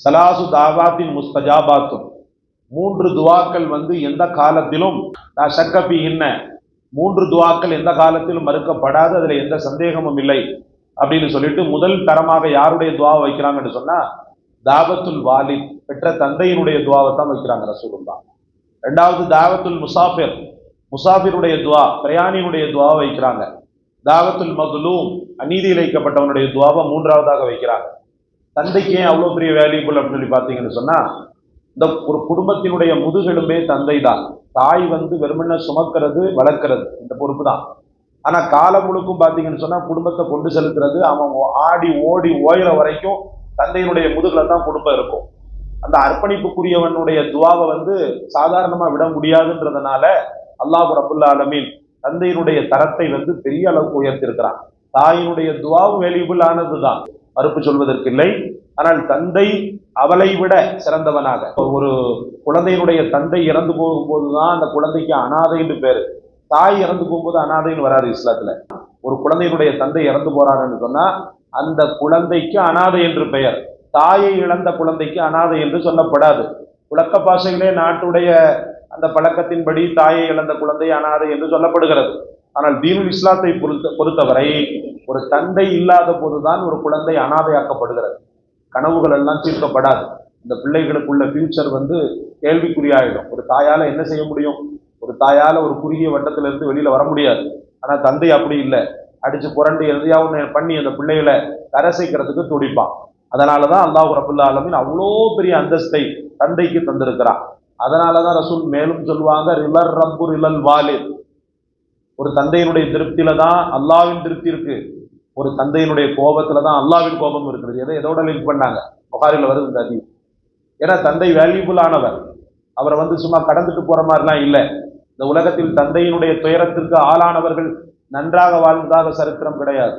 சலாசு தாவாத்தின் முஸ்தஜாபாத்தும், 3 துவாக்கள் எந்த காலத்திலும் சக்கபி இன்ன 3 துவாக்கள் எந்த காலத்திலும் மறுக்கப்படாது, அதுல எந்த சந்தேகமும் இல்லை அப்படின்னு சொல்லிட்டு முதல் தரமாக யாருடைய துவாவை வைக்கிறாங்கன்னு சொன்னா தாவத்துல் வாலித், பெற்ற தந்தையினுடைய துவாவை தான் வைக்கிறாங்க ரசூலுல்லாஹ். ரெண்டாவது தாவத்துல் முசாஃபிர், முசாஃபிருடைய துவா, பிரயாணியினுடைய துவாவை வைக்கிறாங்க. தாவத்துல் மதுலூம், அநீதி இழைக்கப்பட்டவனுடைய துவாவை 3ஆவதாக வைக்கிறாங்க. தந்தைக்கு ஏன் அவ்வளோ பெரிய வேல்யூபிள் அப்படின்னு சொல்லி பார்த்தீங்கன்னு சொன்னா, இந்த ஒரு குடும்பத்தினுடைய முதுகெலும்பே தந்தை தான். தாய் வெறுமனே சுமக்கிறது வளர்க்கிறது இந்த பொறுப்பு தான். ஆனா காலம் முழுக்கும் பார்த்தீங்கன்னு சொன்னா குடும்பத்தை கொண்டு செலுத்துறது, அவன் ஆடி ஓடி ஓயிற வரைக்கும் தந்தையினுடைய முதுகுல தான் குடும்பம் இருக்கும். அந்த அர்ப்பணிப்புக்குரியவனுடைய துவாவை சாதாரணமா விட முடியாதுன்றதுனால அல்லாஹ் ரப்புல் ஆலமீன் தந்தையினுடைய தரத்தை பெரிய அளவுக்கு உயர்த்திருக்கிறான். தாயினுடைய துவாவும் வேல்யூபிள் ஆனதுதான், மறுப்பு சொல்வதற்கில்லை. ஆனால் தந்தை அவளை விட சிறந்தவனாக, ஒரு குழந்தையினுடைய தந்தை இறந்து போகும்போதுதான் அந்த குழந்தைக்கு அனாதைன்னு பேரு. தாய் இறந்து போகும்போது அனாதைன்னு வராது இஸ்லாத்துல. ஒரு குழந்தையினுடைய தந்தை இறந்து போறான்னு சொன்னா அந்த குழந்தைக்கு அனாதை என்று பெயர். தாயை இழந்த குழந்தைக்கு அனாதை என்று சொல்லப்படாது. புழக்க பாஷைகளே நாட்டுடைய அந்த பழக்கத்தின்படி தாயை இழந்த குழந்தை அனாதை என்று சொல்லப்படுகிறது. ஆனால் தீனுல் இஸ்லாத்தை பொறுத்தவரை ஒரு தந்தை இல்லாத போதுதான் ஒரு குழந்தை அனாதையாக்கப்படுகிறது. கனவுகள் எல்லாம் தீர்க்கப்படாது. இந்த பிள்ளைகளுக்குள்ள ஃபியூச்சர் கேள்விக்குறியாயிடும். ஒரு தாயால என்ன செய்ய முடியும்? ஒரு தாயால ஒரு குறுகிய வட்டத்திலிருந்து வெளியில வர முடியாது. ஆனா தந்தை அப்படி இல்லை, அடிச்சு புரண்டு எதையாவது பண்ணி அந்த பிள்ளைகளை கரை சேர்க்கிறதுக்கு துடிப்பான். அதனாலதான் அல்லாஹ் ரப்புல் ஆலமீன் அவ்வளோ பெரிய அந்தஸ்தை தந்தைக்கு தந்திருக்கிறான். அதனாலதான் ரசூல் மேலும் சொல்லுவாங்க, ரிலர் ரப்பு ரிலல் வாலித், ஒரு தந்தையினுடைய திருப்தியில தான் அல்லாவின் திருப்தி இருக்கு, ஒரு தந்தையினுடைய கோபத்துல தான் அல்லாவின் கோபம் இருக்கிறது. எதோட லிங்க் பண்ணாங்க? புகாரில வருது இந்த ஹதீஸ். ஏன்னா தந்தை வேல்யூபிள் ஆனவர், அவரை சும்மா கடந்துட்டு போற மாதிரிலாம் இல்லை. இந்த உலகத்தில் தந்தையினுடைய துயரத்திற்கு ஆளானவர்கள் நன்றாக வாழ்ந்ததாக சரித்திரம் கிடையாது.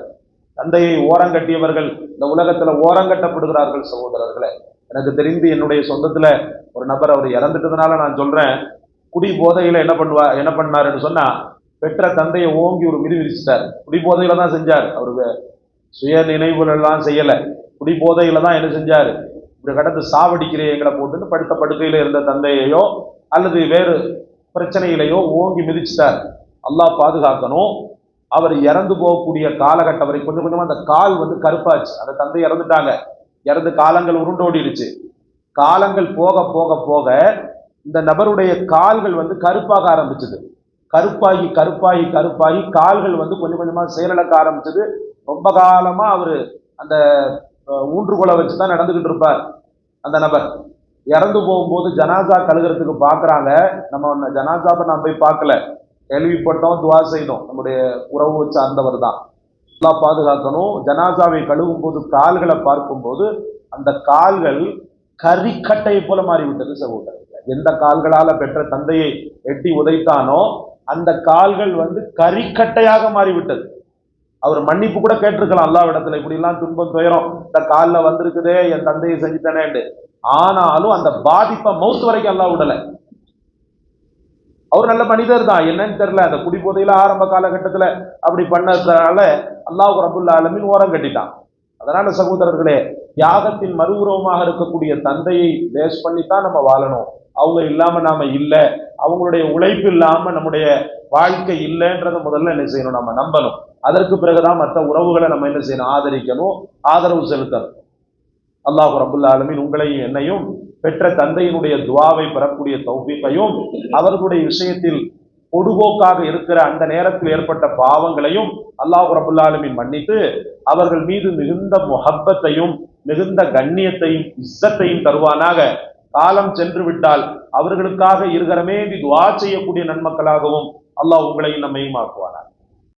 தந்தையை ஓரங்கட்டியவர்கள் இந்த உலகத்துல ஓரங்கட்டப்படுகிறார்கள். சகோதரர்களே, எனக்கு தெரிந்து என்னுடைய சொந்தத்துல ஒரு நபர், அவர் இறந்துட்டதுனால நான் சொல்றேன், குடி போதையில என்ன பண்ணாருன்னு சொன்னா, பெற்ற தந்தையை ஓங்கி ஒரு விரிச்சிட்டார். குடி போதையில தான் செஞ்சார். அவருக்கு சுய நினைவுகள் எல்லாம் செய்யல, குடி போதையில தான் என்ன செஞ்சாரு, இப்படி கடந்து சாவடிக்கிறே எங்களை போட்டுன்னு படுத்த படுக்கையில இருந்த தந்தையையோ அல்லது வேறு பிரச்சனையிலையோ ஓங்கி மிதிச்சிட்டார். அல்லாஹ் பாதுகாக்கணும். அவர் இறந்து போகக்கூடிய காலகட்டம் வரை கொஞ்சம் கொஞ்சமா அந்த கால் கருப்பாச்சு. அந்த தந்தை இறந்துட்டாங்க, இறந்து காலங்கள் உருண்டோடிடுச்சு. காலங்கள் போக போக போக இந்த நபருடைய கால்கள் கருப்பாக ஆரம்பிச்சது. கருப்பாகி கருப்பாகி கருப்பாகி கால்கள் கொஞ்சம் கொஞ்சமா செயலிழக்க ஆரம்பிச்சது. ரொம்ப காலமா அவரு அந்த ஊன்றுகோலை வச்சுதான் நடந்துகிட்டு இருப்பார். அந்த நபர் இறந்து போகும்போது ஜனாசா கழுகிறதுக்கு பாக்குறாங்க. நம்ம ஜனாசாவை நான் போய் பார்க்கல, கேள்விப்பட்டோம், துவா செய்தோம். நம்முடைய உறவு சார்ந்தவர் தான், எல்லாம் பாதுகாக்கணும். ஜனாசாவை கழுவும் போது கால்களை பார்க்கும்போது அந்த கால்கள் கரிக்கட்டையை போல மாறிவிட்டது. சகோதரர்கள், எந்த கால்களால பெற்ற தந்தையை எட்டி உதைத்தானோ அந்த கால்கள் கரிக்கட்டையாக மாறிவிட்டது. அவர் மன்னிப்பு கூட கேட்டிருக்கலாம் அல்லாஹ்விடத்துல, இப்படி எல்லாம் துன்பம் துயரம் இந்த காலில் வந்திருக்குதே, என் தந்தையை செஞ்சுட்டேனேன்னு. ஆனாலும் அந்த பாதிப்பை மௌத் வரைக்கும் அல்லாஹ் விடலை. அவர் நல்ல மனிதர் தான், என்னன்னு தெரியல, அந்த குடிபோதையில ஆரம்ப காலகட்டத்துல அப்படி பண்ணதுனால அல்லாஹ் ரப்புல் ஆலமீன் ஓரம் கட்டிட்டான். அதனால சகோதரர்களே, தியாகத்தின் மறு உருவமாக இருக்கக்கூடிய தந்தையை பேஸ் பண்ணித்தான் நம்ம வாழணும். அவங்க இல்லாம நாம இல்லை, அவங்களுடைய உழைப்பு இல்லாம நம்முடைய வாழ்க்கை இல்லைன்றத முதல்ல என்ன செய்யணும், நம்ம நம்பணும். அதற்கு பிறகுதான் மற்ற உறவுகளை நம்ம என்ன செய்யணும், ஆதரிக்கணும், ஆதரவு செலுத்தணும். அல்லாஹ் ரப்புல் ஆலமீன் உங்களையும் என்னையும் பெற்ற தந்தையினுடைய துவாவை பெறக்கூடிய தௌஃபீக்கையும், அவர்களுடைய விஷயத்தில் பொடுபோக்காக இருக்கிற அந்த நேரத்தில் ஏற்பட்ட பாவங்களையும் அல்லாஹ் ரப்புல் ஆலமீன் மன்னித்து அவர்கள் மீது மிகுந்த முஹப்பத்தையும் மிகுந்த கண்ணியத்தையும் இஸ்ஸத்தையும் தருவானாக. காலம் சென்று விட்டால் அவர்களுக்காக இருகரமே துவா செய்யக்கூடிய நன்மக்களாகவும் அல்லாஹ் உங்களையும் நம்மையும் ஆக்குவானாக.